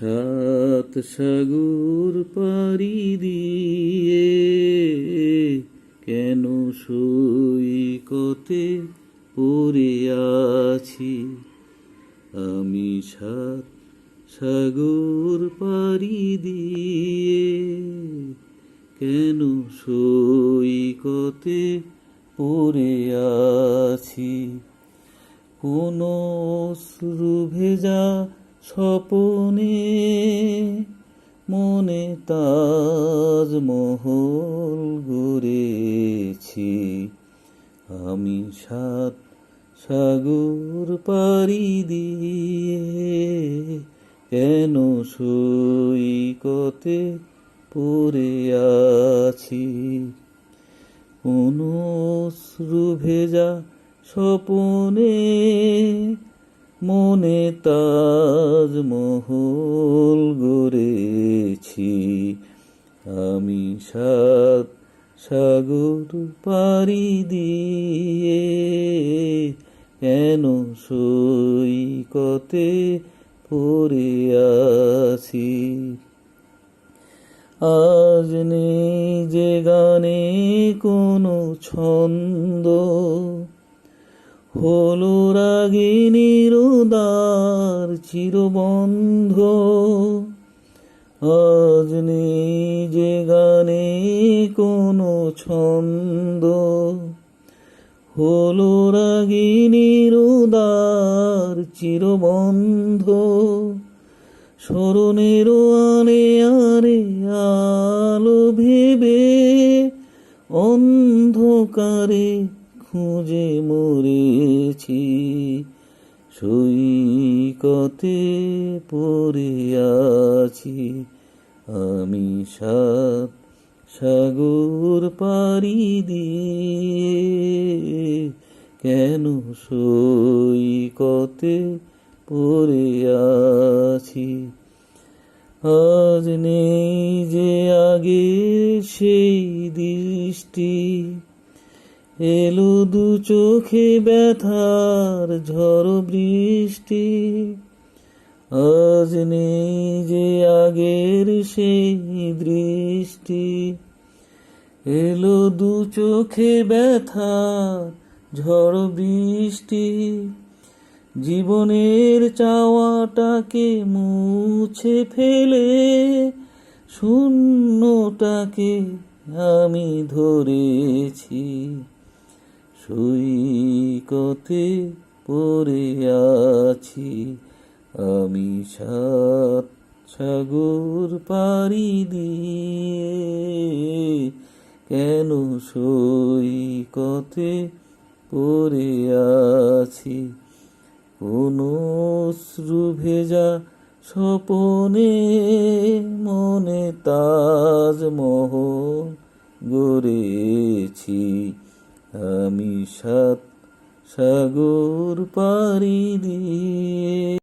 সাত সাগর পাড়ি দিয়ে কেন সৈকতে পড়ে আছি আমি। সাত সাগর পাড়ি দিয়ে কেন সৈকতে পড়ে আছি। কোনো অশ্রু ভেজা স্বপনে মনে তাজমহল গড়েছি আমি। সাত সাগর পাড়ি দিয়ে কেন সৈকতে পড়ে আছি। কোনো অশ্রু ভেজা স্বপনে মনে তাজমহল গড়েছি আমি। সাত সাগর পাড়ি দিয়ে কেন সৈকতে পড়ে আছি। আজ নেই যে গানে কোনো ছন্দ, হলো রাগিনীর দ্বার চিরবন্ধ। আজ নেই যে গানে কোনো ছন্দ, হলো রাগিনীর দ্বার চিরবন্ধ। স্মরণের আনে আরে আলো ভেবে অন্ধকারে খুঁজে মরেছি সৈকতে পড়ে আছি আমি। সাত সাগর পাড়ি দিয়ে কেন সৈকতে পড়ে আছি। আজ নেই যে আগে সেই দৃষ্টি, এলো দু চোখে ব্যথার ঝড় বৃষ্টি। আজ নেই যে আগের সেই দৃষ্টি, এলো দু চোখে ব্যথার ঝড় বৃষ্টি। জীবনের চাওয়াটাকে মুছে ফেলে শূন্যটাকে আমি ধরেছি সৈকতে পড়ে আছি আমি। সাত সাগর পাড়ি দিয়ে কেন সৈকতে পড়ে আছি। কোনো অশ্রু ভেজা স্বপনে মনে তাজমহল গড়েছি আমি। সাত সাগর পাড়ি দিয়ে।